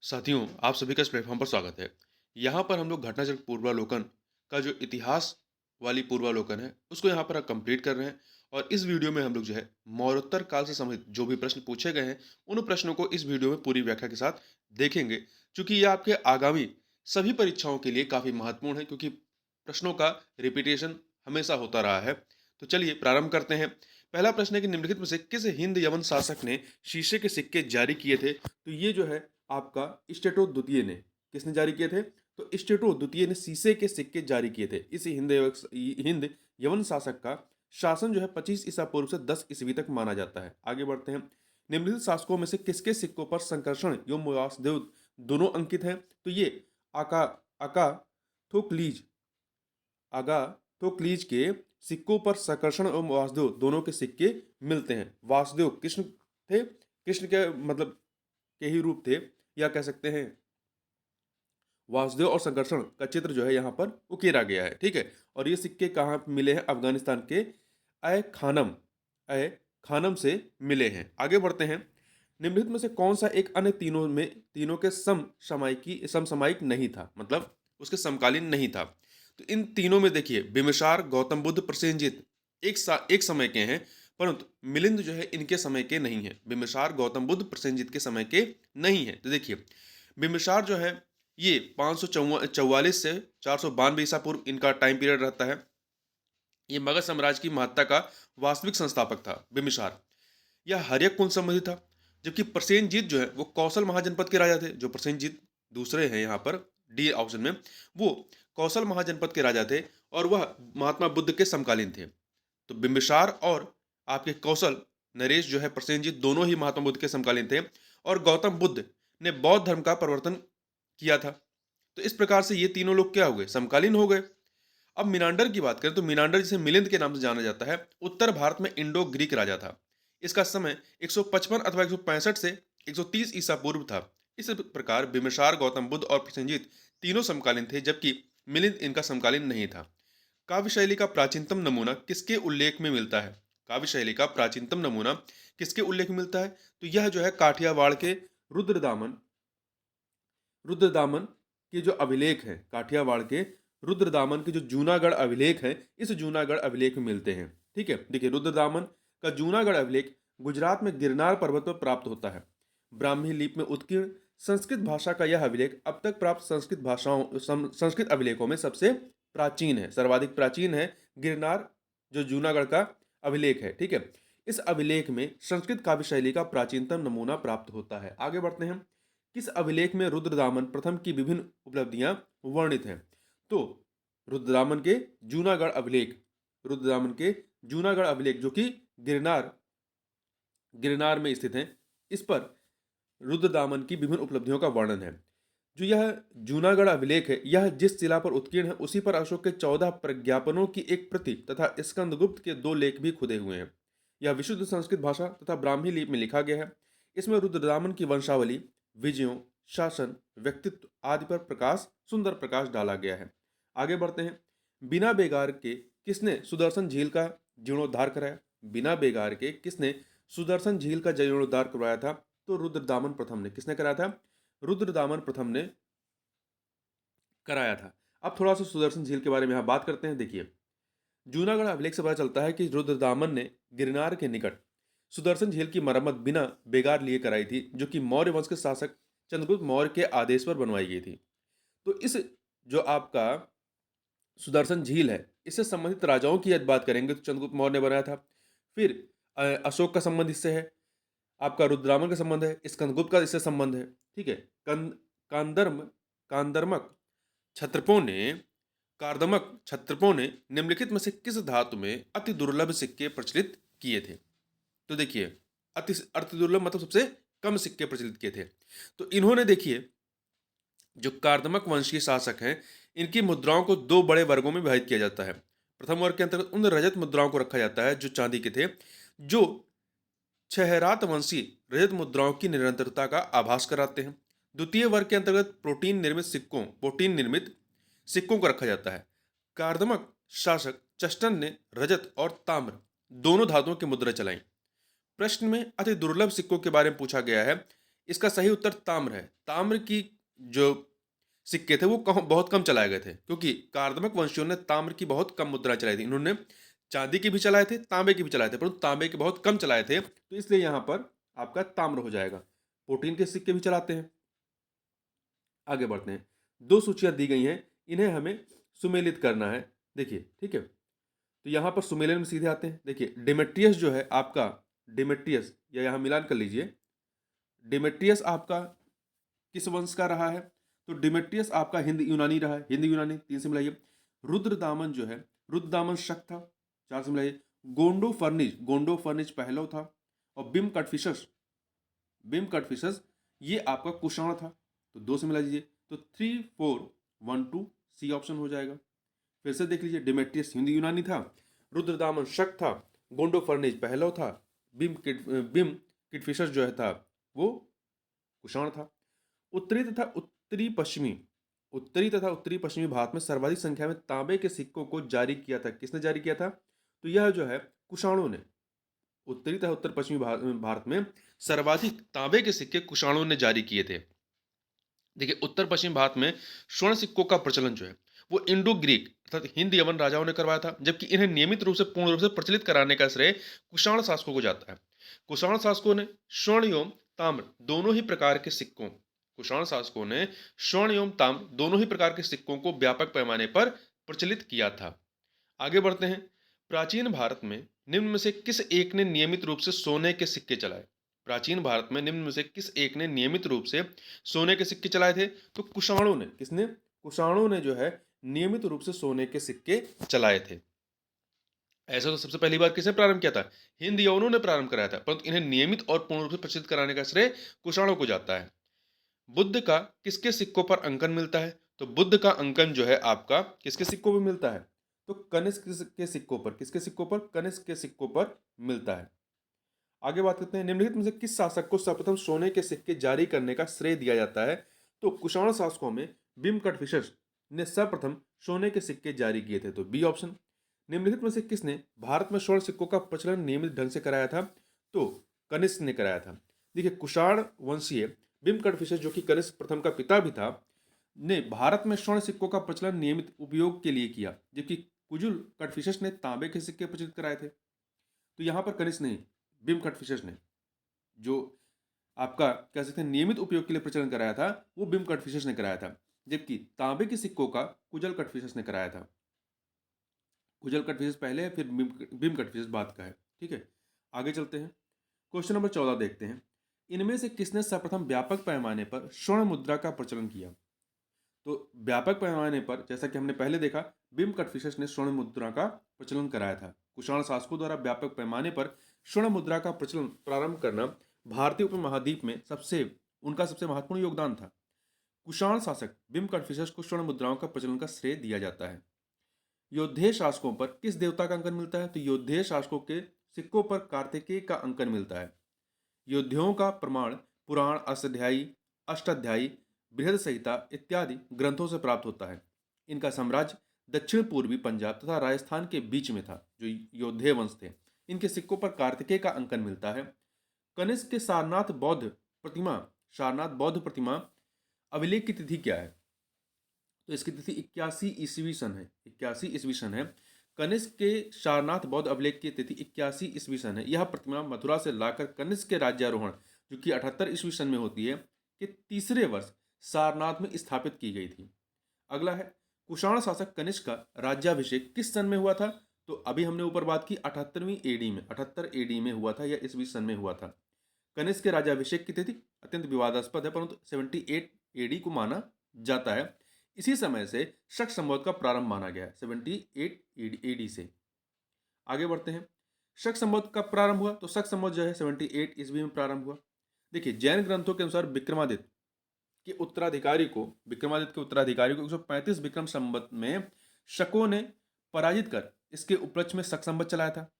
साथियों, आप सभी का इस प्लेटफ़ॉर्म पर स्वागत है। यहाँ पर हम लोग घटनाचक्र पूर्वावलोकन का जो इतिहास वाली पूर्वावलोकन है, उसको यहाँ पर कंप्लीट कर रहे हैं और इस वीडियो में हम लोग जो है मौर्योत्तर काल से संबंधित जो भी प्रश्न पूछे गए हैं, उन प्रश्नों को इस वीडियो में पूरी व्याख्या के साथ देखेंगे। चूँकि ये आपके आगामी सभी परीक्षाओं के लिए काफ़ी महत्वपूर्ण है क्योंकि प्रश्नों का रिपीटेशन हमेशा होता रहा है। तो चलिए प्रारंभ करते हैं। पहला प्रश्न है कि निम्नलिखित में से किस हिंद यवन शासक ने शीशे के सिक्के जारी किए थे? तो ये जो है आपका स्टेटो द्वितीय ने किसने जारी किए थे? तो स्टेटो द्वितीय ने शीशे के सिक्के जारी किए थे। इस हिंद यवन शासक का शासन जो है 25 ईसा पूर्व से 10 ईस्वी तक माना जाता है। आगे बढ़ते हैं। निम्नलिखित शासकों में से किसके सिक्कों पर संकर्षण एवं वासुदेव दोनों अंकित हैं? तो ये आका अगाथोक्लीज अगाथोक्लीज के सिक्कों पर संकर्षण एवं वासुदेव दोनों के सिक्के मिलते हैं। वासुदेव कृष्ण थे, कृष्ण के मतलब के ही रूप थे, या कह सकते हैं वासुदेव और संकर्षण का चित्र जो है यहाँ पर उकेरा गया है। ठीक है, और ये सिक्के कहाँ मिले हैं? अफगानिस्तान के अय खानम से मिले हैं। आगे बढ़ते हैं। निम्नलिखित में से कौन सा एक अन्य तीनों के समसामयिक नहीं था, मतलब उसके समकालीन नहीं था? तो इन तीनों में देखिए बिम्बिसार, गौतम बुद्ध, प्रसेनजीत एक समय के हैं, परंतु मिलिंद जो है इनके समय के नहीं है। बिम्बिसार, गौतम बुद्ध, प्रसेनजीत के समय के नहीं है। तो देखिए बिम्बिसार जो है ये 544 से 492 ईसा पूर्व इनका टाइम पीरियड रहता है। ये मगध साम्राज्य की महत्ता का वास्तविक संस्थापक था बिम्बिसार। यह हर्यक कुल संबंधी था, जबकि प्रसेनजीत जो है वो कौशल महाजनपद के राजा थे। जो प्रसेनजीत दूसरे हैं यहाँ पर डी ऑप्शन में, वो कौशल महाजनपद के राजा थे और वह महात्मा बुद्ध के समकालीन थे। तो बिम्बिसार और आपके कौशल नरेश जो है प्रसेनजीत दोनों ही महात्मा बुद्ध के समकालीन थे और गौतम बुद्ध ने बौद्ध धर्म का प्रवर्तन किया था। तो इस प्रकार से ये तीनों लोग क्या हो गए? समकालीन हो गए। अब मीनांडर की बात करें तो मीनांडर जिसे मिलिंद के नाम से जाना जाता है, उत्तर भारत में इंडो ग्रीक राजा था। इसका समय 155 अथवा 165 से 130 ईसा पूर्व था। इस प्रकार बिम्बिसार, गौतम बुद्ध और प्रसेनजीत तीनों समकालीन थे, जबकि मिलिंद इनका समकालीन नहीं था। काव्य शैली का प्राचीनतम नमूना किसके उल्लेख में मिलता है? काव्य शैली का प्राचीनतम नमूना किसके उल्लेख में मिलता है? तो यह जो है काठियावाड़ के रुद्रदामन रुद्रदामन के जो अभिलेख हैं, काठियावाड़ के रुद्रदामन के जो जूनागढ़ अभिलेख हैं, इस जूनागढ़ अभिलेख में मिलते हैं। ठीक है, देखिए रुद्रदामन का जूनागढ़ अभिलेख गुजरात में गिरनार पर्वत पर प्राप्त होता है। ब्राह्मी लिपि में उत्कीर्ण संस्कृत भाषा का यह अभिलेख अब तक प्राप्त संस्कृत अभिलेखों में सबसे प्राचीन है, सर्वाधिक प्राचीन है गिरनार जो जूनागढ़ का अभिलेख है। ठीक है, इस अभिलेख में संस्कृत काव्य शैली का प्राचीनतम नमूना प्राप्त होता है। आगे बढ़ते हैं। किस अभिलेख में रुद्रदामन प्रथम की विभिन्न उपलब्धियां वर्णित हैं? तो रुद्रदामन के जूनागढ़ अभिलेख रुद्रदामन के जूनागढ़ अभिलेख जो कि गिरनार गिरनार में स्थित हैं, इस पर रुद्रदामन की विभिन्न उपलब्धियों का वर्णन है। जो यह जूनागढ़ अभिलेख है, यह जिस शिला पर उत्कीर्ण है उसी पर अशोक के 14 प्रज्ञापनों की एक प्रति तथा स्कंदगुप्त के 2 लेख भी खुदे हुए हैं। यह विशुद्ध संस्कृत भाषा तथा ब्राह्मी लिपि में लिखा गया है। इसमें रुद्रदामन की वंशावली, विजयों, शासन, व्यक्तित्व आदि पर सुंदर प्रकाश डाला गया है। आगे बढ़ते हैं। बिना बेगार के किसने सुदर्शन झील का जीर्णोद्धार कराया? बिना बेगार के किसने सुदर्शन झील का जीर्णोद्धार करवाया था? तो रुद्रदामन प्रथम ने। किसने कराया था? रुद्रदामन प्रथम ने कराया था। अब थोड़ा सा सुदर्शन झील के बारे में यहाँ बात करते हैं। देखिए जूनागढ़ अभिलेख से पता चलता है कि रुद्रदामन ने गिरनार के निकट सुदर्शन झील की मरम्मत बिना बेगार लिए कराई थी, जो कि मौर्य वंश के शासक चंद्रगुप्त मौर्य के आदेश पर बनवाई गई थी। तो इस जो आपका सुदर्शन झील है, इससे संबंधित राजाओं की यदि बात करेंगे तो चंद्रगुप्त मौर्य ने बनाया था। फिर अशोक का संबंध इससे है, आपका रुद्रामन का संबंध है, स्कंदगुप्त का इससे संबंध है। ठीक है, कांदर्म कांदर्मक क्षत्रपों ने निम्नलिखित में से किस धातु में अति दुर्लभ सिक्के प्रचलित किए थे? तो देखिए अति दुर्लभ मतलब सबसे कम सिक्के प्रचलित किए थे। तो इन्होंने देखिए जो कार्दमक वंशीय शासक हैं, इनकी मुद्राओं को 2 बड़े वर्गों में विभाजित किया जाता है। प्रथम वर्ग के अंतर्गत उन रजत मुद्राओं को रखा जाता है जो चांदी के थे, जो छहरात वंशी रजत मुद्राओं की निरंतरता का आभास कराते हैं। द्वितीय वर्ग के अंतर्गत प्रोटीन निर्मित सिक्कों को रखा जाता है। कार्दमक शासक चस्टन ने रजत और ताम्र दोनों धातुओं की मुद्रा चलाई। प्रश्न में अति दुर्लभ सिक्कों के बारे में पूछा गया है। इसका सही उत्तर ताम्र है। ताम्र की जो सिक्के थे वो बहुत कम चलाए गए थे, क्योंकि कार्दमक वंशियों ने ताम्र की बहुत कम मुद्रा चलाई थी। इन्होंने चांदी की भी चलाए थे, तांबे की भी चलाए थे, परंतु तांबे के बहुत कम चलाए थे, तो इसलिए यहाँ पर आपका ताम्र हो जाएगा। प्रोटीन के सिक्के भी चलाते हैं। आगे बढ़ते हैं। दो सूचियां दी गई हैं, इन्हें हमें सुमेलित करना है। देखिए, ठीक है, तो यहाँ पर सुमेलन में सीधे आते हैं। देखिए, डिमेट्रियस जो है आपका, डिमेट्रियस, या यहाँ मिलान कर लीजिए, डिमेट्रियस आपका किस वंश का रहा है? तो डिमेट्रियस आपका हिंद यूनानी रहा है। हिंद यूनानी, 3 से मिलाइए। रुद्रदामन जो है, रुद्रदामन शक था, 4 से मिलाइए। गोंडो फर्निज, गोंडो फर्निज पहलो था। और बिम कटफिशस, बिम कटफिशस ये आपका कुषाण था, तो 2 से मिला दीजिए। तो 3 4 1 2 सी ऑप्शन हो जाएगा। फिर से देख लीजिए, डिमेट्रियस हिंद यूनानी था, रुद्रदामन शक था, गोंडो फर्निज पहलो था, बिम किटफिशस जो है था वो कुषाण था। उत्तरी तथा उत्तरी पश्चिमी भारत में सर्वाधिक संख्या में तांबे के सिक्कों को जारी किया था। किसने जारी किया था? तो यह जो है कुषाणों ने। उत्तरी तथा उत्तर पश्चिमी भारत में सर्वाधिक तांबे के सिक्के कुषाणों ने जारी किए थे। देखिए, उत्तर पश्चिम भारत में स्वर्ण सिक्कों का प्रचलन जो है वो इंडो ग्रीक अर्थात हिंद यवन राजाओं ने करवाया था, जबकि इन्हें नियमित रूप से पूर्ण रूप से प्रचलित कराने का श्रेय कुषाण शासकों को जाता है। कुषाण शासकों ने स्वर्ण एवं ताम्र दोनों ही प्रकार के सिक्कों, कुषाण शासकों ने स्वर्ण एवं ताम्र दोनों ही प्रकार के सिक्कों को व्यापक पैमाने पर प्रचलित किया था। आगे बढ़ते हैं। प्राचीन भारत में निम्न में से किस एक ने नियमित रूप से सोने के सिक्के चलाए? प्राचीन भारत में निम्न में से किस एक ने नियमित रूप से सोने के सिक्के चलाए थे? तो कुषाणों ने। किसने? कुषाणों ने जो है नियमित रूप से सोने के सिक्के चलाए थे। ऐसा तो सबसे पहली बार किसने प्रारंभ किया था? हिंद यवनों ने प्रारंभ कराया था, परंतु इन्हें नियमित और पूर्ण रूप से प्रचलित कराने का श्रेय कुषाणों को जाता है। बुद्ध का किसके सिक्कों पर अंकन मिलता है? तो बुद्ध का अंकन जो है आपका किसके सिक्कों पर मिलता है? तो कनिष्क के सिक्कों पर। किसके सिक्कों पर? कनिष्क के सिक्कों पर मिलता है। आगे बात करते हैं, निम्नलिखित में से किस शासक को सर्वप्रथम सोने के सिक्के जारी करने का श्रेय दिया जाता है? तो कुषाण शासकों में बिम कटफिशस ने सर्वप्रथम सोने के सिक्के जारी किए थे, तो बी ऑप्शन। निम्नलिखित में से किसने भारत में स्वर्ण सिक्कों का प्रचलन नियमित ढंग से कराया था? तो कनिष्क ने कराया था। देखिए, कुषाण वंशीय बिम कटफिशस, जो कि कनिष्क प्रथम का पिता भी था, ने भारत में स्वर्ण सिक्कों का प्रचलन नियमित उपयोग के लिए किया, जबकि कुजुल कटफिशस ने तांबे के सिक्के प्रचलित कराए थे। तो यहाँ पर कनिष्क नहीं, बिम कटफिशस ने जो आपका कह सकते हैं नियमित उपयोग के लिए प्रचलन कराया था, वो बिम कटफिशस ने कराया था, जबकि तांबे के सिक्कों का कुजल कटफिशस ने कराया था। कुजल कटफिशस पहले है, फिर बिम कटफिशस बाद का है। ठीक है, आगे चलते हैं। क्वेश्चन नंबर 14 देखते हैं। इनमें से किसने सर्वप्रथम व्यापक पैमाने पर स्वर्ण मुद्रा का प्रचलन किया? तो व्यापक पैमाने पर, जैसा कि हमने पहले देखा, बिम कटफिशस ने स्वर्ण मुद्रा का प्रचलन कराया था। कुषाण शासकों द्वारा व्यापक पैमाने पर स्वर्ण मुद्रा का प्रचलन प्रारंभ करना भारतीय उपमहाद्वीप में उनका सबसे महत्वपूर्ण योगदान था। कुषाण शासक बिम कटफिशस को स्वर्ण मुद्राओं का प्रचलन का श्रेय दिया जाता है। योद्धेय शासकों पर किस देवता का अंकन मिलता है? तो योद्धेय शासकों के सिक्कों पर कार्तिकेय का अंकन मिलता है। योद्धाओं का प्रमाण पुराण, अष्टाध्यायी, बृहद संहिता इत्यादि ग्रंथों से प्राप्त होता है। इनका साम्राज्य दक्षिण पूर्वी पंजाब तथा राजस्थान के बीच में था, जो योद्धेय वंश थे। इनके सिक्कों पर कार्तिकेय का अंकन मिलता है। कनिष्क के सारनाथ बौद्ध प्रतिमा अभिलेख की तिथि क्या है? तो इसकी तिथि 81 ईस्वी सन है। 81 ईस्वी सन है। कनिष्क के सारनाथ बौद्ध अभिलेख की तिथि 81 ईस्वी सन है। यह प्रतिमा मथुरा से लाकर कनिष्क के राज्यारोहण, जो कि 78 ईस्वी सन में होती है, के तीसरे वर्ष सारनाथ में स्थापित की गई थी। अगला है, कुषाण शासक कनिष्क का राज्याभिषेक किस सन में हुआ था? तो अभी हमने ऊपर बात की 78वीं एडी में, 78 एडी में हुआ था, या ईस्वी सन में हुआ था। कनिष्क के राज्याभिषेक की तिथि अत्यंत विवादास्पद है, परंतु 78 एडी को माना जाता है। इसी समय से शक संवत का प्रारंभ माना गया है, 78 एडी से। आगे बढ़ते हैं। शक संवत कब प्रारंभ हुआ? तो शक संवत जो है 78 ईस्वी में प्रारंभ हुआ। देखिए, जैन ग्रंथों के अनुसार विक्रमादित्य के उत्तराधिकारी को 135 विक्रम संवत में शकों ने पराजित कर इसके उपलक्ष्य में शक संवत चलाया था।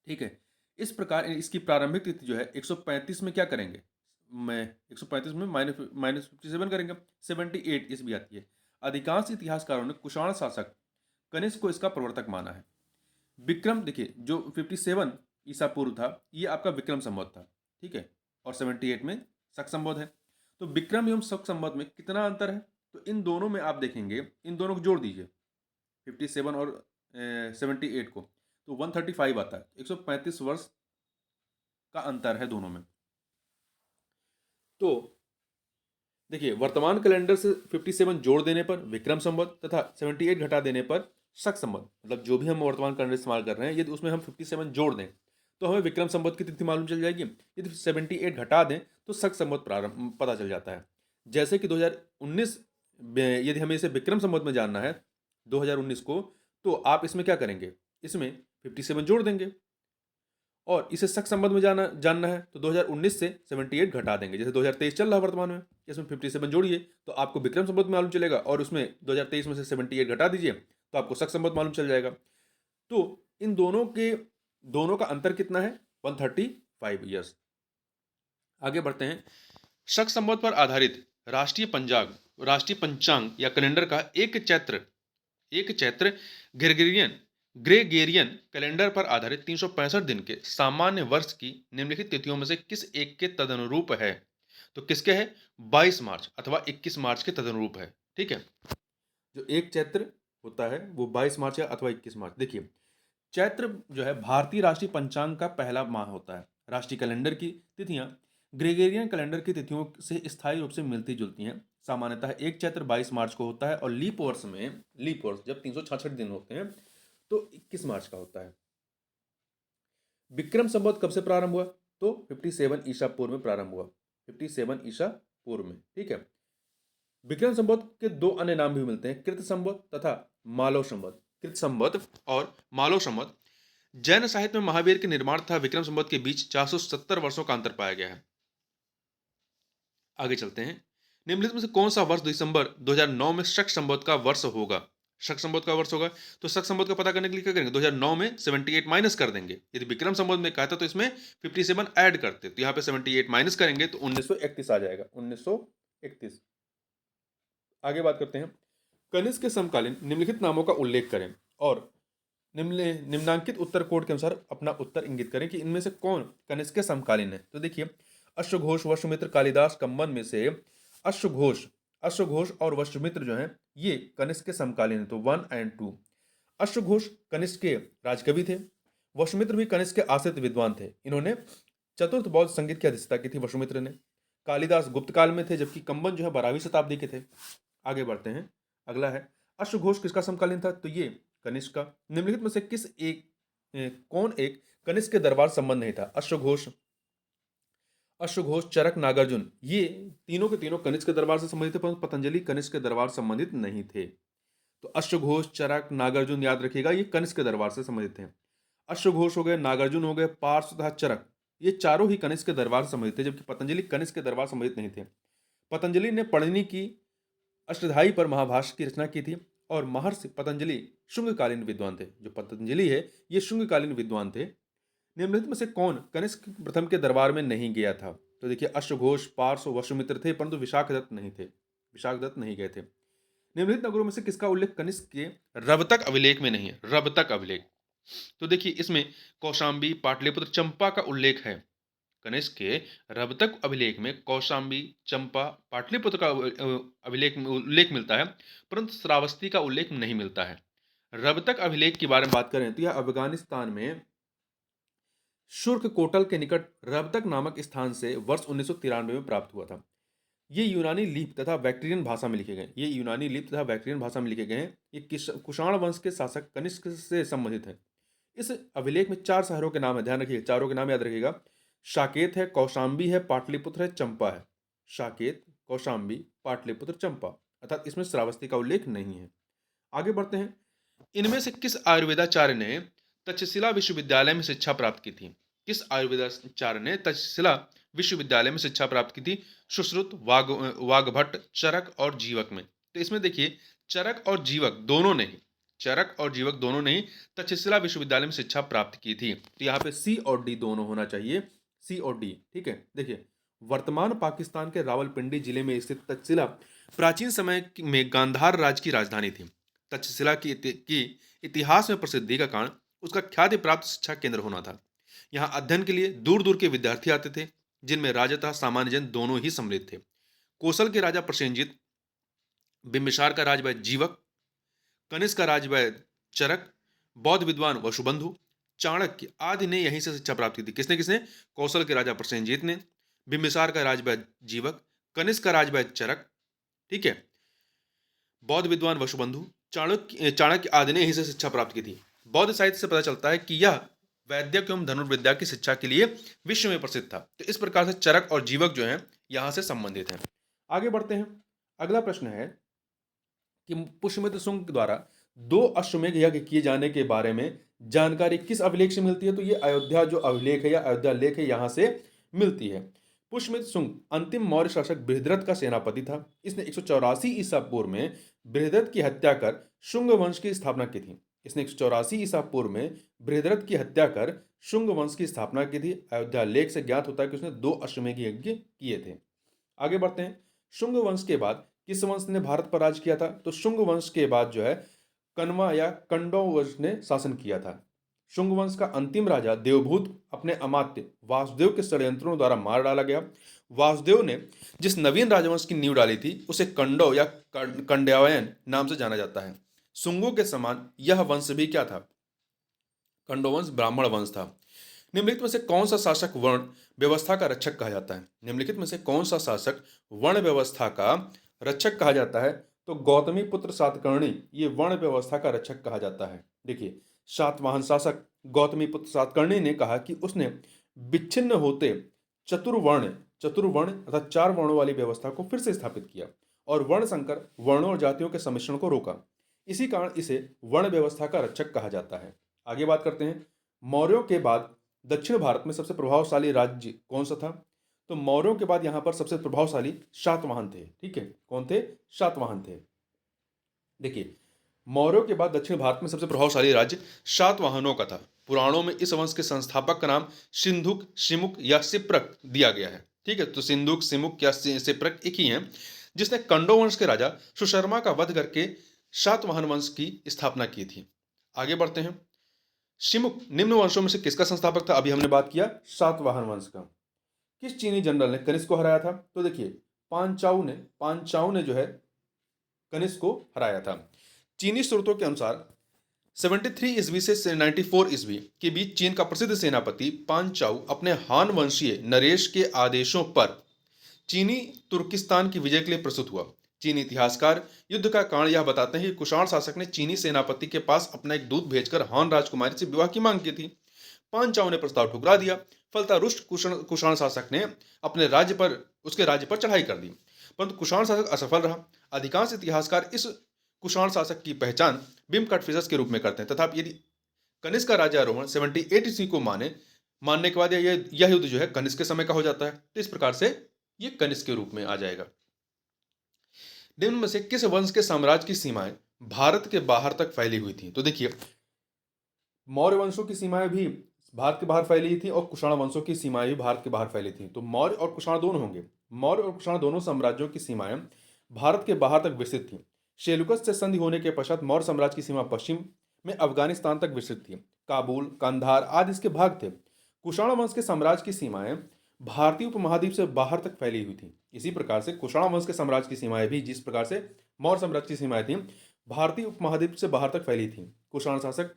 ठीक है, इस प्रकार इसकी प्रारंभिक तिथि जो है 135 में क्या करेंगे, मैं 135 में माइनस 57 करेंगे, 78 ईस्वी आती है। अधिकांश इतिहासकारों ने कुषाण शासक कनिष्क को इसका प्रवर्तक माना है। विक्रम, देखिए, जो 57 ईसा पूर्व था, ये आपका विक्रम संवत था। ठीक है, और 78 में शक संबोध है। तो विक्रम एवं शक संबोध में कितना अंतर है? तो इन दोनों में आप देखेंगे, इन दोनों को जोड़ दीजिए, 57 और 78 को, तो 135 आता है। 135 वर्ष का अंतर है दोनों में। तो देखिए, वर्तमान कैलेंडर से 57 जोड़ देने पर विक्रम संवत तथा 78 घटा देने पर शक संवत, मतलब जो भी हम वर्तमान कैलेंडर इस्तेमाल कर रहे हैं, यदि उसमें हम 57 जोड़ दें तो हमें विक्रम संवत की तिथि मालूम चल जाएगी। यदि 78 घटा दें तो शक संवत प्रारंभ पता चल जाता है। जैसे कि 2019 यदि हमें इसे विक्रम संवत में जानना है 2019 को, तो आप इसमें क्या करेंगे, इसमें 57 जोड़ देंगे। और इसे शक संबंध में जानना है तो 2019 से 78 घटा देंगे। जैसे 2023 चल रहा है वर्तमान में, इसमें 57 जोड़िए तो आपको विक्रम संबंध मालूम चलेगा, और उसमें 2023 में से 78 घटा दीजिए तो आपको शक संबंध मालूम चल जाएगा। तो इन दोनों का अंतर कितना है? 135 ईयर्स। आगे बढ़ते हैं। शक संबंध पर आधारित राष्ट्रीय पंचांग या कैलेंडर का एक चैत्र ग्रेगेरियन कैलेंडर पर आधारित 365 दिन के सामान्य वर्ष की निम्नलिखित तिथियों में से किस एक के तदनुरूप है? तो किसके है? 22 मार्च अथवा 21 मार्च के तदनुरूप है। ठीक है, जो एक चैत्र होता है वो 22 मार्च या अथवा 21 मार्च। देखिए, चैत्र जो है भारतीय राष्ट्रीय पंचांग का पहला माह होता है। राष्ट्रीय कैलेंडर की तिथियां ग्रेगेरियन कैलेंडर की तिथियों से स्थायी रूप से मिलती जुलती हैं। सामान्यतः एक चैत्र 22 मार्च को होता है, और लीप वर्ष जब 366 दिन होते हैं तो 21 मार्च का होता है। विक्रम संवत कब से प्रारंभ हुआ? तो 57 ईसा पूर्व में प्रारंभ हुआ, 57 ईसा पूर्व में। ठीक है, विक्रम संवत के दो अन्य नाम भी मिलते हैं, कृत संवत तथा मालव संवत। कृत संवत और मालव संवत। जैन साहित्य में महावीर के निर्माण तथा विक्रम संवत के बीच 470 वर्षों का अंतर पाया गया है। आगे चलते हैं। निम्नलिखित में से कौन सा वर्ष दिसंबर 2009 में शक संवत का वर्ष होगा? शक संवत का वर्ष होगा, तो शक संवत का पता करने के लिए क्या करेंगे? 2009 में 78 माइनस कर देंगे। यदि विक्रम संवत में कहता तो इसमें 57 ऐड करते, तो यहाँ पे 78 माइनस करेंगे तो 1931 आ जाएगा, 1931। आगे बात करते हैं। कनिष्क के समकालीन निम्नलिखित नामों का उल्लेख करें और निम्नांकित उत्तर कोड के अनुसार अपना उत्तर इंगित करें कि इनमें से कौन कनिष्क के समकालीन है। तो देखिए, अश्वघोष, वसुमित्र, कालिदास, कंबन में से अश्वघोष और वसुमित्र जो हैं ये कनिष्क के समकालीन है, तो 1 और 2। अश्वघोष कनिष्क के राजकवि थे। वसुमित्र भी कनिष्क के आश्रित विद्वान थे। इन्होंने चतुर्थ बौद्ध संगीत की अधिष्ठता की थी वसुमित्र ने। कालिदास गुप्त काल में थे, जबकि कंबन जो है 12वीं शताब्दी के थे। आगे बढ़ते हैं। अगला है, अश्वघोष किसका समकालीन था? तो ये कनिष्क का। निम्नलिखित में से कौन एक कनिष्क के दरबार संबंध नहीं था? अश्वघोष, चरक, नागार्जुन, ये तीनों के तीनों कनिष्क के दरबार से संबंधित थे, परंतु पतंजलि कनिष्क के दरबार संबंधित नहीं थे। तो अश्वघोष, चरक, नागार्जुन याद रखिएगा, ये कनिष्क के दरबार से संबंधित थे। अश्वघोष हो गए, नागार्जुन हो गए, पार्श्व तथा चरक, ये चारों ही कनिष्क के दरबार से संबंधित थे, जबकि पतंजलि कनिष्क के दरबार संबंधित नहीं थे। पतंजलि ने पढ़नी की अष्टधाई पर महाभाष्य की रचना की थी, और महर्षि पतंजलि शुंगकालीन विद्वान थे। जो पतंजलि है ये शुंगकालीन विद्वान थे। निम्नलिखित में से कौन कनिष्क प्रथम के दरबार में नहीं गया था? तो देखिए, अश्वघोष, पार्श्व, वसुमित्र थे, परंतु विशाखदत्त नहीं थे, विशाखदत्त नहीं गए थे। निम्नलिखित नगरों में से किसका उल्लेख कनिष्क के रवतक अभिलेख में नहीं है? रवतक अभिलेख, तो देखिए इसमें कौशाम्बी, पाटलिपुत्र, चंपा का उल्लेख है। कनिष्क के रवतक अभिलेख में कौशाम्बी, चंपा, पाटलिपुत्र का उल्लेख मिलता है, परंतु श्रावस्ती का उल्लेख नहीं मिलता है। रवतक अभिलेख के बारे में बात करें तो यह अफगानिस्तान में शुर्क कोटल के निकट रवतक नामक स्थान से वर्ष 1993 में प्राप्त हुआ था। ये यूनानी लिपि तथा बैक्ट्रियन भाषा में लिखे गए। ये कुषाण वंश के शासक कनिष्क से संबंधित है। इस अभिलेख में 4 शहरों के नाम है, ध्यान रखिए, चारों के नाम याद रखिएगा। साकेत है, कौशाम्बी है, पाटलिपुत्र है, चंपा है। साकेत, कौशाम्बी, पाटलिपुत्र, चंपा, अर्थात इसमें श्रावस्ती का उल्लेख नहीं है। आगे बढ़ते हैं। इनमें से किस आयुर्वेदाचार्य ने तक्षशिला विश्वविद्यालय में शिक्षा प्राप्त की थी? किस आयुर्वेदाचार्य ने तक्षशिला विश्वविद्यालय में शिक्षा प्राप्त की थी? सुश्रुत, वाग्भट, चरक और जीवक में। तो इसमें देखिए, चरक और जीवक दोनों ने ही तक्षशिला विश्वविद्यालय में शिक्षा प्राप्त की थी। तो यहाँ पे सी और डी दोनों होना चाहिए, सी और डी। ठीक है, देखिए, वर्तमान पाकिस्तान के रावलपिंडी जिले में स्थित तक्षशिला प्राचीन समय में गांधार राज्य की राजधानी थी। तक्षशिला की इतिहास में प्रसिद्धि का कारण उसका ख्याति प्राप्त शिक्षा केंद्र होना था। यहाँ अध्ययन के लिए दूर दूर के विद्यार्थी आते थे। जिनमें राजा तथा सामान्य जन दोनों ही सम्मिलित थे। कोसल के राजा प्रसेनजित, बिंबिसार का राजवह जीवक, कनिष्क का राजवह चरक, बौद्ध विद्वान वसुबंधु, चाणक्य आदि ने यहीं से शिक्षा प्राप्त की थी। किसने किसने? कौशल के राजा प्रसेनजीत ने, बिंबिसार का राजवह जीवक, कनिष्क का राजवह चरक, ठीक है, बौद्ध विद्वान वसुबंधु, चाणक्य आदि ने यहीं से शिक्षा प्राप्त की थी। बौद्ध साहित्य से पता चलता है कि यह वैद्यक एवं धनुर्विद्या की शिक्षा के लिए विश्व में प्रसिद्ध था। तो इस प्रकार से चरक और जीवक जो है यहां से संबंधित हैं। आगे बढ़ते हैं। अगला प्रश्न है कि पुष्यमित्र शुंग द्वारा 2 अश्वमेध यज्ञ किए जाने के बारे में जानकारी किस अभिलेख से मिलती है? तो ये अयोध्या जो अभिलेख है या अयोध्या लेख है यहां से मिलती है। पुष्यमित्र शुंग अंतिम मौर्य शासक बृहद्रथ का सेनापति था। इसने 184 ईसा पूर्व में बृहद्रथ की हत्या कर शुंग वंश की स्थापना की थी। इसने 184 ईसा पूर्व में बृहद्रथ की हत्या कर शुंग वंश की स्थापना की थी। अयोध्या लेख से ज्ञात होता है कि उसने 2 अश्वमेध यज्ञ किए थे। आगे बढ़ते हैं। शुंग वंश के बाद किस वंश ने भारत पर राज किया था? तो शुंग वंश के बाद जो है कण्वा या कंडौ वंश ने शासन किया था। शुंग वंश का अंतिम राजा देवभूत अपने अमात्य वासुदेव के षड्यंत्रों द्वारा मार डाला गया। वासुदेव ने जिस नवीन राजवंश की नींव डाली थी उसे कंडौ या कंड्यायन नाम से जाना जाता है। शुंगों के समान यह वंश भी क्या था? कंडौ वंश ब्राह्मण वंश था। निम्नलिखित में से कौन सा शासक वर्ण व्यवस्था का रक्षक कहा जाता है? निम्नलिखित में से कौन सा शासक वर्ण व्यवस्था का रक्षक कहा जाता है? तो गौतमी पुत्र सातकर्णी ये वर्ण व्यवस्था का रक्षक कहा जाता है। देखिए, सातवाहन शासक गौतमी पुत्र सातकर्णी ने कहा कि उसने विच्छिन्न होते चतुर्वर्ण अर्थात 4 वर्णों वाली व्यवस्था को फिर से स्थापित किया और वर्ण संकर वर्णों और जातियों के सम्मिश्रण को रोका। इसी कारण इसे वर्ण व्यवस्था का रक्षक कहा जाता है। आगे बात करते हैं। मौर्यों के बाद दक्षिण भारत में सबसे प्रभावशाली राज्य कौन सा था? तो मौर्यों के बाद यहां पर सबसे प्रभावशाली शातवाहन थे। ठीक है, कौन थे? शातवाहन थे। देखिए, मौर्यों के बाद दक्षिण भारत में सबसे प्रभावशाली राज्य शातवाहनों का था। पुराणों में इस वंश के संस्थापक का नाम सिंधुक, शिमुक या सिप्रक दिया गया है। ठीक है, तो सिंधुक, सिमुक या सिप्रक एक ही है जिसने कंडो वंश के राजा सुशर्मा का वध करके शातवाहन वंश की स्थापना की थी। आगे बढ़ते हैं। शिमुक निम्न वंशों में से किसका संस्थापक था? अभी हमने बात किया शातवाहन वंश का। किस चीनी जनरल ने कनिष्क को हराया था? तो देखिए, पांचाऊ ने जो है कनिष्क को हराया था। चीनी स्रोतों के अनुसार 73 ईस्वी से 94 ईस्वी के बीच चीन का प्रसिद्ध सेनापति पांचाऊ अपने हान वंशीय नरेश के आदेशों पर चीनी तुर्किस्तान की विजय के लिए प्रस्तुत हुआ। चीनी इतिहासकार युद्ध का कारण यह बताते हैं कि कुषाण शासक ने चीनी सेनापति के पास अपना एक दूत भेजकर हान राजकुमारी से विवाह की मांग की थी। पांचाओं ने प्रस्ताव ठुकरा दिया। फलतः रुष्ट कुषाण शासक ने अपने उसके राज्य पर चढ़ाई कर दी, परंतु कुषाण शासक असफल रहा। अधिकांश इतिहासकार इस कुषाण शासक की पहचान बिम कटफिसस के रूप में करते हैं। तथा यदि कनिष्क का राज्यारोहण 78 ईस्वी को मानने के बाद यह युद्ध जो है कनिष्क के समय का हो जाता है। तो इस प्रकार से ये कनिष्क के रूप में आ जाएगा। निम्न में से किस वंश के साम्राज्य की सीमाएं भारत के बाहर तक फैली हुई थी? तो देखिए, मौर्य वंशों की सीमाएं भी भारत के बाहर फैली थी और कुषाण वंशों की सीमाएं भी भारत के बाहर फैली थी। तो मौर्य और कुषाण दोनों होंगे। मौर्य और कुषाण दोनों साम्राज्यों की सीमाएं भारत के बाहर तक विस्तृत थी। शेलुकस से संधि होने के पश्चात मौर्य साम्राज्य की सीमा पश्चिम में अफगानिस्तान तक विस्तृत थी। काबुल, कंधार आदि इसके भाग थे। कुषाण वंश के साम्राज्य की सीमाएं भारतीय उपमहाद्वीप से बाहर तक फैली हुई थी। इसी प्रकार से कुषाण वंश के साम्राज्य की सीमाएं भी जिस प्रकार से मौर्य साम्राज्य की सीमाएं थी भारतीय उपमहाद्वीप से बाहर तक फैली थी। कुषाण शासक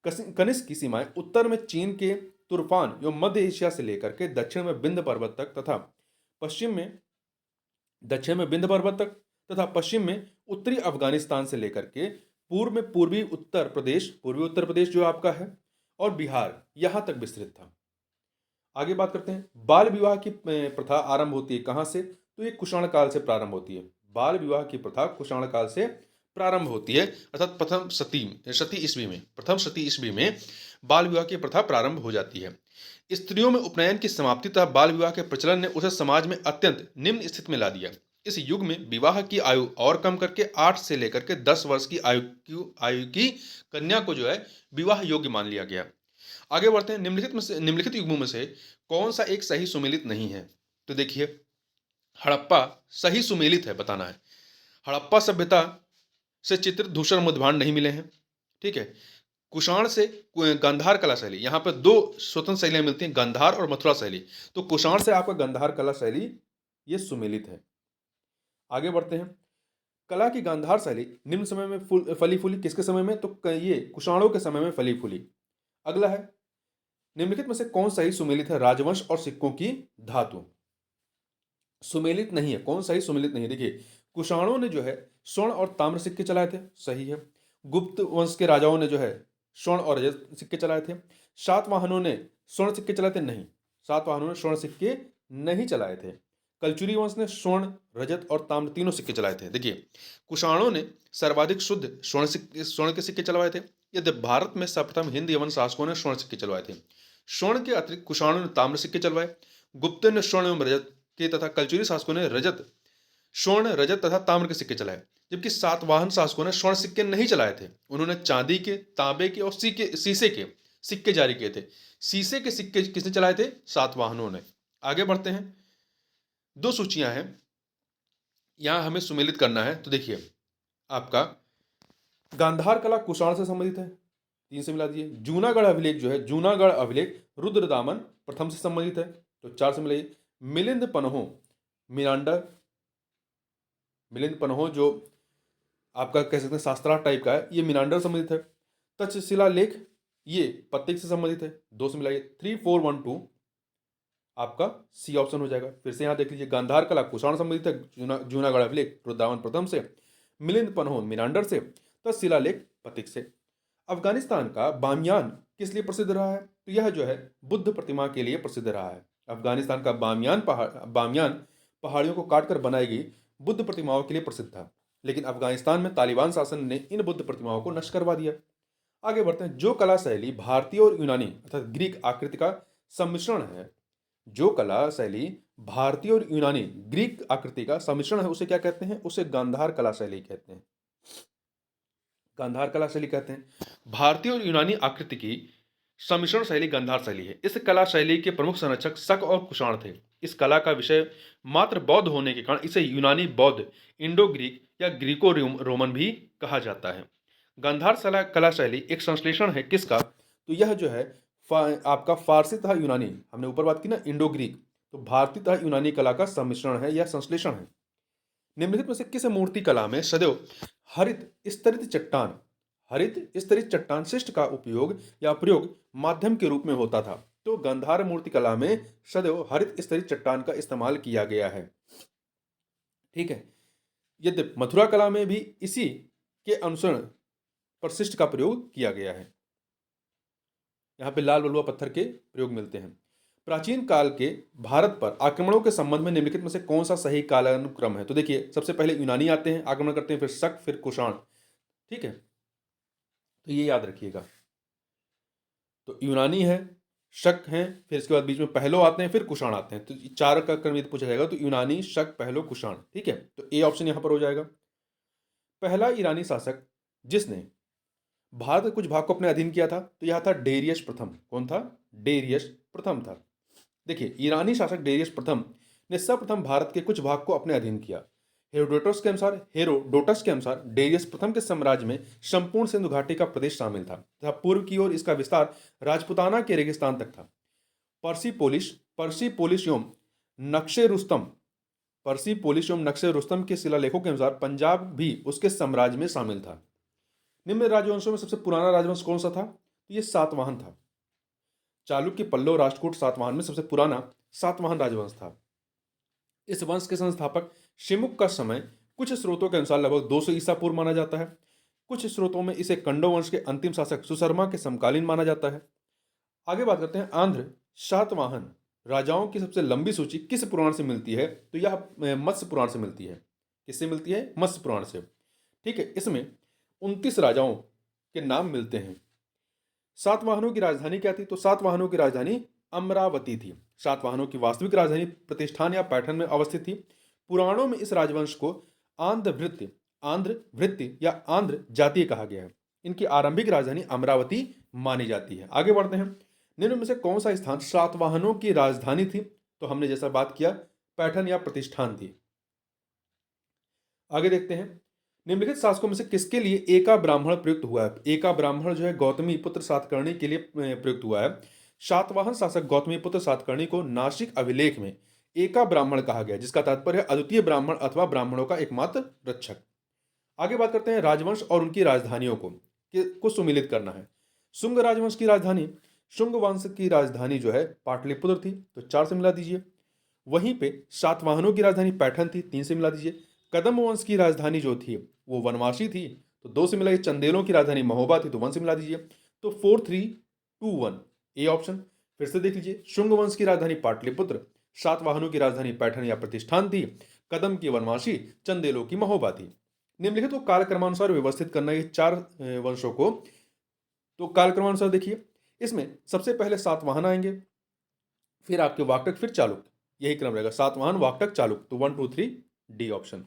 कनिष्क की सीमाएं उत्तर में चीन के तुर्फान एवं मध्य एशिया से लेकर के दक्षिण में विंध्य पर्वत तक तथा पश्चिम में उत्तरी अफगानिस्तान से लेकर के पूर्व में पूर्वी उत्तर प्रदेश जो आपका है और बिहार यहां तक विस्तृत था। आगे बात करते हैं। बाल विवाह की प्रथा आरंभ होती है कहां से? तो ये कुषाण काल से प्रारंभ होती है। बाल विवाह की प्रथा कुषाण काल से प्रारंभ होती है, अर्थात प्रथम शती ईस्वी में बाल विवाह की प्रथा प्रारंभ हो जाती है। स्त्रियों में उपनयन की समाप्ति तथा बाल विवाह के प्रचलन ने उसे समाज में अत्यंत निम्न स्थिति में ला दिया। इस युग में विवाह की आयु और कम करके 8 से लेकर के 10 वर्ष की आयु की कन्या को जो है विवाह योग्य मान लिया गया। आगे बढ़ते हैं। निम्नलिखित युगों में से कौन सा एक सही सुमेलित नहीं है? तो देखिए, हड़प्पा सही सुमेलित है, बताना है। हड़प्पा सभ्यता से चित्रित धूसर मुद्भांड नहीं मिले हैं। ठीक है। कुषाण से गांधार कला शैली, यहाँ पर दो स्वतंत्र शैलियां मिलती हैं, गांधार और मथुरा शैली। तो कुषाण से आपका गांधार कला शैली ये सुमेलित है। आगे बढ़ते हैं। कला की गांधार शैली निम्न समय में फली फूली, किसके समय में? तो ये कुषाणों के समय में फली फूली। अगला है, निम्नलिखित में से कौन सा ही सुमेलित है? राजवंश और सिक्कों की धातु सुमेलित नहीं है। कौन सा ही सुमेलित नहीं है? देखिए, कुषाणों ने जो है स्वर्ण और ताम्र सिक्के चलाए थे, सही है। गुप्त वंश के राजाओं ने जो है स्वर्ण और रजत सिक्के चलाए थे। सातवाहनों ने स्वर्ण सिक्के चलाए थे? नहीं, सातवाहनों ने स्वर्ण सिक्के नहीं चलाए थे। कलचुरी वंश ने स्वर्ण, रजत और ताम्र तीनों सिक्के चलाए थे। देखिए, कुषाणों ने सर्वाधिक शुद्ध स्वर्ण के सिक्के चलवाए थे। यदि भारत में सर्वप्रथम हिंद यवन शासकों ने स्वर्ण सिक्के चलवाए थे। स्वर्ण के अतिरिक्त कुषाणों ने ताम्र सिक्के चलवाए। गुप्त ने स्वर्ण एवं रजत के तथा कलचुरी शासकों ने स्वर्ण, रजत तथा ताम्र के सिक्के चलाए। जबकि सातवाहन शासकों ने स्वर्ण सिक्के नहीं चलाए थे। उन्होंने चांदी के, तांबे के और शीशे के सिक्के जारी किए थे। शीशे के सिक्के किसने चलाए थे? सातवाहनों ने। आगे बढ़ते हैं। दो सूचियां हैं, यहां हमें सुमेलित करना है। तो देखिए, आपका गांधार कला कुषाण से संबंधित है, 3 से मिला दिए। जूनागढ़ अभिलेख जो है, जूनागढ़ अभिलेख रुद्रदामन प्रथम से संबंधित है, तो 4 से मिलाइए। मिलिंद पन्हो मिनांडर, मिलिंद पन्हो जो आपका कह सकते हैं शास्त्रार्थ टाइप का है, ये मिनांडर संबंधित है। तक्षशिला लेख ये पत्तिक से संबंधित है, 2 से मिलाइए। 3, 4, 1, 2 आपका सी ऑप्शन हो जाएगा। फिर से यहाँ देख लीजिए, गांधार कला कुषाण संबंधित है, जूनागढ़ अभिलेख रुद्रदामन प्रथम से, मिलिंद पन्हो मिनांडर से, तक्षशिला लेख पत्तिक से। अफगानिस्तान का बामियान किस लिए प्रसिद्ध रहा है? तो यह जो है बुद्ध प्रतिमा के लिए प्रसिद्ध रहा है। अफगानिस्तान का बामियान पहाड़ियों को काटकर बनाई गई बुद्ध प्रतिमाओं के लिए प्रसिद्ध था। लेकिन अफगानिस्तान में तालिबान शासन ने इन बुद्ध प्रतिमाओं को नष्ट करवा दिया। आगे बढ़ते हैं। जो कला शैली भारतीय और यूनानी अर्थात ग्रीक आकृति का सम्मिश्रण है, जो कला शैली भारतीय और यूनानी ग्रीक आकृति का सम्मिश्रण है, उसे क्या कहते हैं? उसे गांधार कला शैली कहते हैं। गांधार कला शैली कहते हैं। भारतीय और यूनानी आकृति की सम्मिश्रण शैली गांधार शैली है। इस कला शैली के प्रमुख संरक्षक शक और कुषाण थे। इस कला का विषय मात्र बौद्ध होने के कारण इसे यूनानी बौद्ध, इंडो ग्रीक या ग्रीको रोमन भी कहा जाता है। गांधार कला शैली एक संश्लेषण है किसका? तो यह जो है आपका फारसी तथा यूनानी, हमने ऊपर बात की ना इंडो ग्रीक, तो भारतीय तथा यूनानी कला का सम्मिश्रण है या संश्लेषण है। निम्नलिखित में से किस मूर्ति कला में सदैव हरित स्तरित चट्टान शिष्ट का उपयोग या प्रयोग माध्यम के रूप में होता था? तो गांधार मूर्ति कला में सदैव हरित स्तरित चट्टान का इस्तेमाल किया गया है। ठीक है। यद्यपि मथुरा कला में भी इसी के अनुसरण पर शिष्ट का प्रयोग किया गया है। यहां पे लाल बलुआ पत्थर के प्रयोग मिलते हैं। प्राचीन काल के भारत पर आक्रमणों के संबंध में निम्नलिखित में से कौन सा सही कालानुक्रम है? तो देखिए, सबसे पहले यूनानी आते हैं, आक्रमण करते हैं, फिर शक, फिर कुषाण। ठीक है, तो ये याद रखिएगा। तो यूनानी है, शक है, फिर इसके बाद बीच में पहलो आते हैं, फिर कुषाण आते हैं। तो 4 का क्रम यदि पूछा जाएगा तो यूनानी, शक, पहलो, कुषाण। ठीक है, तो ए ऑप्शन यहां पर हो जाएगा। पहला ईरानी शासक जिसने भारत के कुछ भाग को अपने अधीन किया था, तो यह था डेरियस प्रथम। कौन था? डेरियस प्रथम था। देखिए, ईरानी शासक डेरियस प्रथम ने सर्वप्रथम भारत के कुछ भाग को अपने अधीन किया। हेरोडोटस के अनुसार डेरियस प्रथम के साम्राज्य में संपूर्ण सिंधु घाटी का प्रदेश शामिल था तथा पूर्व की ओर इसका विस्तार राजपुताना के रेगिस्तान तक था। पर्सी पोलिश एवं नक्शे रुस्तम के शिलालेखों के अनुसार पंजाब भी उसके साम्राज्य में शामिल था। निम्न राजवंशों में सबसे पुराना राजवंश कौन सा था? तो ये सातवाहन था। चालुक्य, पल्लव, राष्ट्रकूट, सातवाहन में सबसे पुराना सातवाहन राजवंश था। इस वंश के संस्थापक शिमुक का समय कुछ स्रोतों के अनुसार लगभग 200 ईसा पूर्व माना जाता है। कुछ स्रोतों में इसे कंडो वंश के अंतिम शासक सुशर्मा के समकालीन माना जाता है। आगे बात करते हैं। आंध्र सातवाहन राजाओं की सबसे लंबी सूची किस पुराण से मिलती है? तो यह मत्स्य पुराण से मिलती है। किससे मिलती है? मत्स्य पुराण से। ठीक है, इसमें 29 राजाओं के नाम मिलते हैं। सातवाहनों की राजधानी क्या थी? तो सातवाहनों की राजधानी अमरावती थी। सातवाहनों की वास्तविक राजधानी प्रतिष्ठान या पैठन में अवस्थित थी। पुराणों में इस राजवंश को आंध्र भृत्य या आंध्र जातीय कहा गया है। इनकी आरंभिक राजधानी अमरावती मानी जाती है। आगे बढ़ते हैं। निम्न में से कौन सा स्थान सातवाहनों की राजधानी थी? तो हमने जैसा बात किया पैठन या प्रतिष्ठान थी। आगे देखते हैं। निम्नलिखित शासकों में से किसके लिए एका ब्राह्मण प्रयुक्त हुआ है? एका ब्राह्मण जो है गौतमी पुत्र सातकर्णी के लिए प्रयुक्त हुआ है। सातवाहन शासक गौतमी पुत्र सातकर्णी को नासिक अभिलेख में एका ब्राह्मण कहा गया, जिसका तात्पर्य है अद्वितीय ब्राह्मण अथवा ब्राह्मणों का एकमात्र रक्षक। आगे बात करते हैं राजवंश और उनकी राजधानियों को सुमिलित करना है। शुंग राजवंश की राजधानी, शुंग वंश की राजधानी जो है पाटलिपुत्र थी, तो 4 से मिला दीजिए। वहीं पे सातवाहनों की राजधानी पैठन थी, 3 से मिला दीजिए। कदम वंश की राजधानी जो थी वो वनवासी थी, तो 2 से मिलाइए। चंदेलों की राजधानी महोबा थी, तो 1 से मिला दीजिए। तो 4 3 2 1 ए ऑप्शन। फिर से देख लीजिए, शुंग वंश की राजधानी पाटलिपुत्र, सातवाहनों की राजधानी पैठन या प्रतिष्ठान थी, कदम की वनवासी, चंदेलों की महोबा थी। निम्नलिखित को कालक्रमानुसार व्यवस्थित करना, ये 4 वंशों को। तो कालक्रमानुसार देखिए, इसमें सबसे पहले सातवाहन आएंगे, फिर आपके वाकटक, फिर चालुक्य, यही क्रम रहेगा। सातवाहन, वाकटक, चालुक्य, तो 1 2 3 डी ऑप्शन।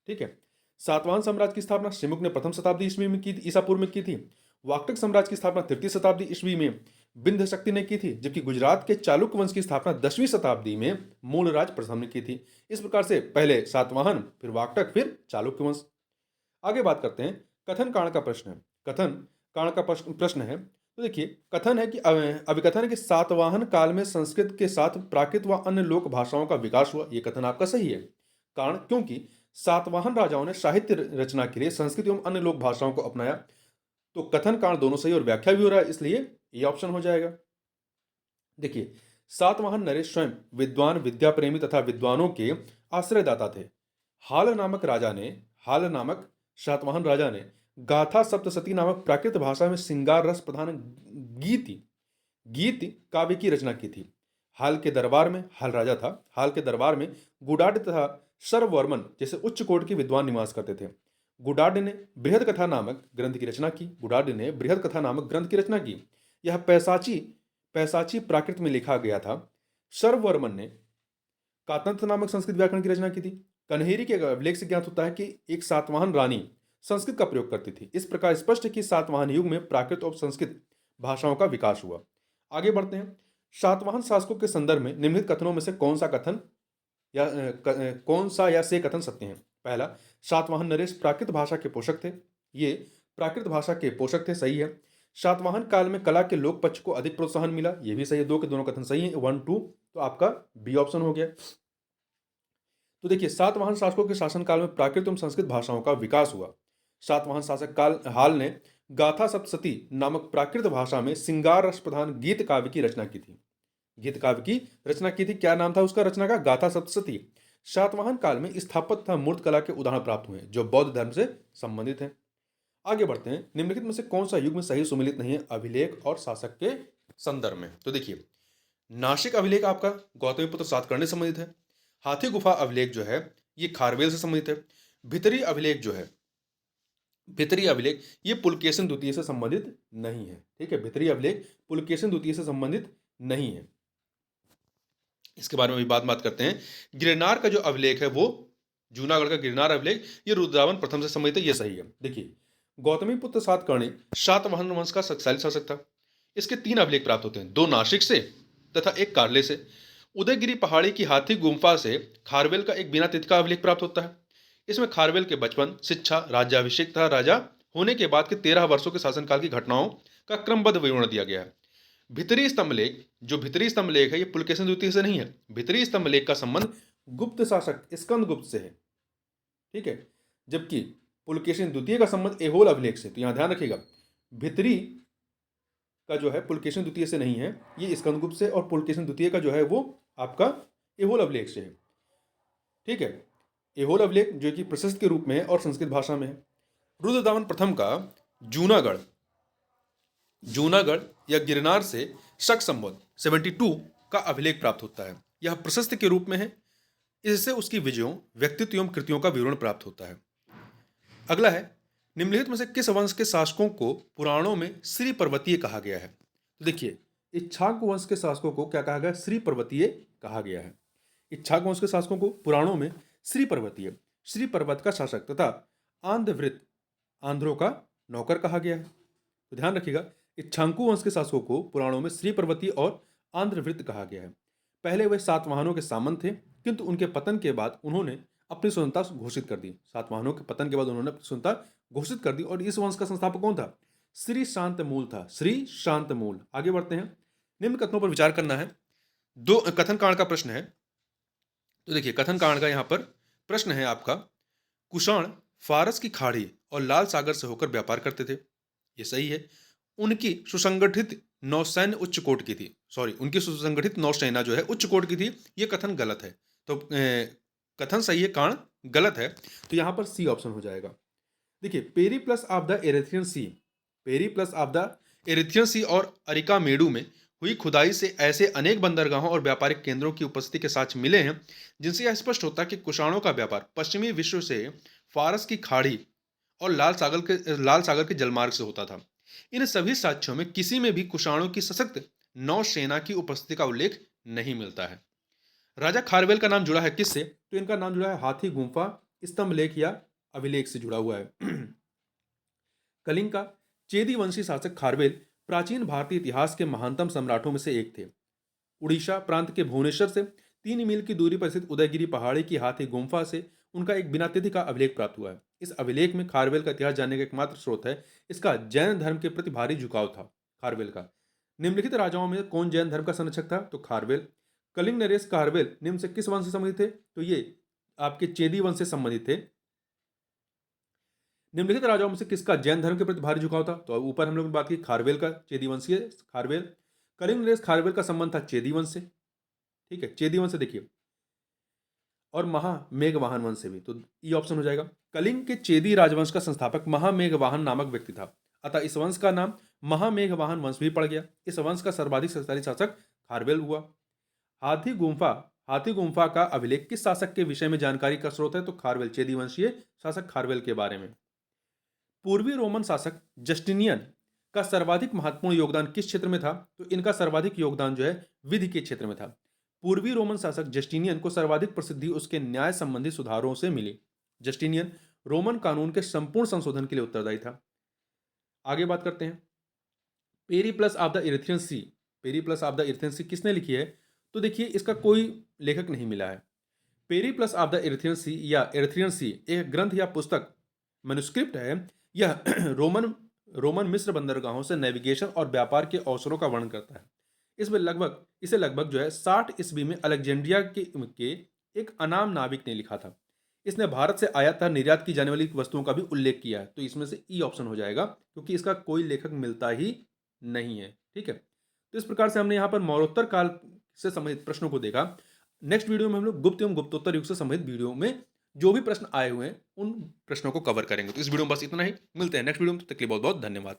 ठीक है। सातवाहन साम्राज्य की स्थापना श्रीमुख ने प्रथम शताब्दी ईस्वी में की थी, ईसा पूर्व में की थी। वाकटक साम्राज्य की स्थापना तृतीय शताब्दी ईस्वी में बिंद शक्ति ने की थी, जबकि गुजरात के चालुक्य वंश की स्थापना 10वीं शताब्दी में मूलराज प्रथम ने की थी। इस प्रकार से पहले सातवाहन, फिर वाकटक, फिर चालुक्य वंश। आगे बात करते हैं कथन कांड का प्रश्न है। कथन कांड का प्रश्न है, तो देखिए कथन है कि अभिकथन है कि सातवाहन काल में संस्कृत के साथ प्राकृत व अन्य लोक भाषाओं का विकास हुआ। ये कथन आपका सही है। कारण, क्योंकि सातवाहन राजाओं ने साहित्य रचना के लिए संस्कृत एवं अन्य लोक भाषाओं को अपनाया। तो कथन कांड दोनों सही और व्याख्या भी हो रहा है, इसलिए ये ऑप्शन हो जाएगा। देखिए, सातवाहन नरेश स्वयं विद्वान, विद्या प्रेमी तथा विद्वानों के आश्रयदाता थे। हाल नामक सातवाहन राजा ने गाथा सप्तशती नामक प्राकृत भाषा में श्रृंगार रस प्रधान गीत काव्य की रचना की थी। हाल राजा था। हाल के दरबार में गुडाड तथा सर्ववर्मन जैसे उच्च कोट के विद्वान निवास करते थे। गुडाड ने बृहद कथा नामक ग्रंथ की रचना की। यह पैसाची प्राकृत में लिखा गया था। सर्ववर्मन ने कातंत्र नामक संस्कृत व्याकरण की रचना की थी। कन्हेरी के अभिलेख से ज्ञात होता है कि एक सातवाहन रानी संस्कृत का प्रयोग करती थी। इस प्रकार स्पष्ट है कि सातवाहन युग में प्राकृत और संस्कृत भाषाओं का विकास हुआ। आगे बढ़ते हैं। सातवाहन शासकों के संदर्भ में निम्नलिखित कथनों में से कौन सा या से कथन सत्य हैं? पहला, सातवाहन नरेश प्राकृत भाषा के पोषक थे। ये प्राकृत भाषा के पोषक थे, सही है। सातवाहन काल में कला के लोक पक्ष को अधिक प्रोत्साहन मिला, ये भी सही है। 2 के दोनों कथन सही है, 1 2, तो आपका बी ऑप्शन हो गया। तो देखिए, सातवाहन शासकों के शासनकाल में प्राकृत एवं संस्कृत भाषाओं का विकास हुआ। सातवाहन शासक हाल ने गाथा सप्तशती नामक प्राकृत भाषा में श्रृंगार रस प्रधान गीत काव्य की रचना की थी। क्या नाम था उसका रचना का? गाथा सप्तशती। सातवाहन काल में स्थापत्य तथा मूर्त कला के उदाहरण प्राप्त हुए जो बौद्ध धर्म से संबंधित हैं। आगे बढ़ते हैं। निम्नलिखित में से कौन सा युग में सही सुमिलित नहीं है अभिलेख और शासक के संदर्भ में? तो देखिए, नासिक अभिलेख आपका गौतमीपुत्र सातकर्णी से संबंधित है। हाथी गुफा अभिलेख जो है ये खारवेल से संबंधित है। भितरी अभिलेख ये पुलकेशिन द्वितीय से संबंधित नहीं है। ठीक है, भितरी अभिलेख पुलकेशिन द्वितीय से संबंधित नहीं है। इसके बारे में भी बात करते हैं। गिरनार का जो अभिलेख है वो जूनागढ़ का गिरनार अभिलेख, ये रुद्रावन प्रथम से संबंधित है, ये सही है। देखिए, गौतमीपुत्र सातकर्णी सातवाहन वंश का शक्तिशाली शासक था। इसके 3 अभिलेख प्राप्त होते हैं, 2 नासिक से तथा 1 कार्ले से। उदयगिरी पहाड़ी की हाथी गुम्फा से खारवेल का एक बिना तिथि का अभिलेख प्राप्त होता है। इसमें खारवेल के बचपन, शिक्षा, राज्याभिषेक तथा राजा होने के बाद के 13 वर्षों के शासनकाल की घटनाओं का क्रमबद्ध विवरण दिया गया है। भितरी स्तंभ लेख है ये पुलकेशिन द्वितीय से नहीं है। भितरी स्तंभ लेख का संबंध गुप्त शासक स्कंदगुप्त से है। ठीक है, जबकि पुलकेशिन द्वितीय का संबंध एहोल अभिलेख से। तो यहां ध्यान रखिएगा, भितरी का जो है पुलकेशिन द्वितीय से नहीं है, ये स्कंदगुप्त से, और पुलकेशिन द्वितीय का जो है वो आपका एहोल अभिलेख से है। ठीक है, एहोल अभिलेख जो कि प्रशस्त के रूप में है और संस्कृत भाषा में है। रुद्रदामन प्रथम का जूनागढ़ या गिरनार से शक संवत 72 का अभिलेख प्राप्त होता है। यह प्रशस्त के रूप में है। इससे उसकी विजयों, व्यक्तित्व एवं कृतियों का विवरण प्राप्त होता है। अगला है, निम्नलिखित में से किस वंश के शासकों को पुराणों में श्री पर्वतीय कहा गया है? तो देखिए, इक्ष्वाकु वंश के शासकों को क्या कहा गया? श्री पर्वतीय कहा गया है। इक्ष्वाकु वंश के शासकों को पुराणों में श्री पर्वत का शासक तथा आंध्रों का नौकर कहा गया है। तो ध्यान रखिएगा, इक्ष्वाकु वंश के शासकों को पुराणों में श्री पर्वतीय और आंध्रवृत्त कहा गया है। पहले वे सातवाहनों के सामंत थे, किंतु उनके पतन के बाद उन्होंने अपनी स्वतंत्रता घोषित कर दी। सातवाहनों के पतन के बाद उन्होंने अपनी स्वतंत्रता घोषित कर दी और इस वंश का संस्थापक कौन था? श्री शांतमूल था। श्री शांतमूल। आगे बढ़ते हैं। निम्न कथनों पर विचार करना है। दो कथन कांड का प्रश्न है। तो देखिए कथन कांड का यहाँ पर प्रश्न है आपका, कुषाण फारस की खाड़ी और लाल सागर से होकर व्यापार करते थे। ये सही है। उनकी सुसंगठित नौसैन्य उच्च कोट की थी। सॉरी, उनकी सुसंगठित नौसेना जो है उच्च कोट की थी। ये कथन गलत है। तो कथन सही है, कांड गलत है। तो यहाँ पर सी ऑप्शन हो जाएगा। देखिए, Periplus of the Erythraean Sea, Periplus of the Erythraean Sea और अरिकामेडु में हुई खुदाई से ऐसे अनेक बंदरगाहों और व्यापारिक केंद्रों की उपस्थिति के साक्ष्य मिले हैं जिनसे यह स्पष्ट होता है कि कुषाणों का व्यापार पश्चिमी विश्व से फारस की खाड़ी और लाल सागर के जलमार्ग से होता था। इन सभी साक्ष्यों में किसी में भी कुषाणों की सशक्त नौसेना की उपस्थिति का उल्लेख नहीं मिलता है। राजा खारवेल का नाम जुड़ा है किससे? तो इनका नाम जुड़ा है हाथी गुम्फा स्तंभ लेख या अभिलेख से जुड़ा हुआ है। कलिंग का चेदी वंशी शासक खारवेल प्राचीन भारतीय इतिहास के महानतम सम्राटों में से एक थे। उड़ीसा प्रांत के भुवनेश्वर से 3 मील की दूरी पर स्थित उदयगिरी पहाड़ी की हाथी गुम्फा से उनका एक बिना तिथि का अभिलेख प्राप्त हुआ है। इस अभिलेख में खारवेल का इतिहास जानने का एकमात्र स्रोत है। इसका जैन धर्म के प्रति भारी झुकाव था खारवेल का। निम्नलिखित राजाओं में कौन जैन धर्म का संरक्षक था? तो खारवेल। कलिंग नरेश खारवेल निम्न से किस वंश से संबंधित थे? तो ये आपके चेदी वंश से संबंधित थे। निम्नलिखित राजाओं में से किसका जैन धर्म के प्रति भारी झुकाव था? तो ऊपर हम लोग ने बात की खारवेल का, चेदी वंशीय खारवेल। कलिंग नरेश खारवेल का संबंध था चेदी वंश से। ठीक है, चेदी वंश से देखिए, और महामेघवाहन वंश से भी। तो ये ऑप्शन हो जाएगा। कलिंग के चेदी राजवंश का संस्थापक महामेघवाहन नामक व्यक्ति था, अतः इस वंश का नाम महामेघवाहन वंश भी पड़ गया। इस वंश का सर्वाधिक शक्तिशाली शासक खारवेल हुआ। हाथी गुम्फा का अभिलेख किस शासक के विषय में जानकारी का स्रोत है? तो खारवेल, चेदी वंशीय शासक खारवेल के बारे में। पूर्वी रोमन शासक जस्टिनियन का सर्वाधिक महत्वपूर्ण योगदान किस क्षेत्र में था? तो इनका सर्वाधिक योगदान जो है विधि के क्षेत्र में था। पूर्वी रोमन शासक जस्टिनियन को सर्वाधिक प्रसिद्धि उसके न्याय संबंधी सुधारों से मिली। जस्टिनियन रोमन कानून के संपूर्ण संशोधन के लिए उत्तरदायी था। आगे बात करते हैं। Periplus of the Erythraean Sea, Periplus of the Erythraean Sea किसने लिखी है? तो देखिए इसका कोई लेखक नहीं मिला है। पेरीप्लस ऑफ द इरिथ्रियन सी या इरिथ्रियन सी एक ग्रंथ या पुस्तक मैन्युस्क्रिप्ट है। यह रोमन मिस्र बंदरगाहों से नेविगेशन और व्यापार के अवसरों का वर्णन करता है। इसे लगभग जो है 60 ईस्वी में अलेक्जेंड्रिया के एक अनाम नाविक ने लिखा था। इसने भारत से आयात और निर्यात की जाने वाली वस्तुओं का भी उल्लेख किया है। तो इसमें से ई ऑप्शन हो जाएगा, क्योंकि इसका कोई लेखक मिलता ही नहीं है। ठीक है, तो इस प्रकार से हमने यहाँ पर मौर्योत्तर काल से संबंधित प्रश्नों को देखा। नेक्स्ट वीडियो में हम लोग गुप्त एवं गुप्तोत्तर युग से संबंधित वीडियो में जो भी प्रश्न आए हुए हैं उन प्रश्नों को कवर करेंगे। तो इस वीडियो में बस इतना ही। मिलते हैं नेक्स्ट वीडियो में, तब तक के लिए बहुत बहुत धन्यवाद।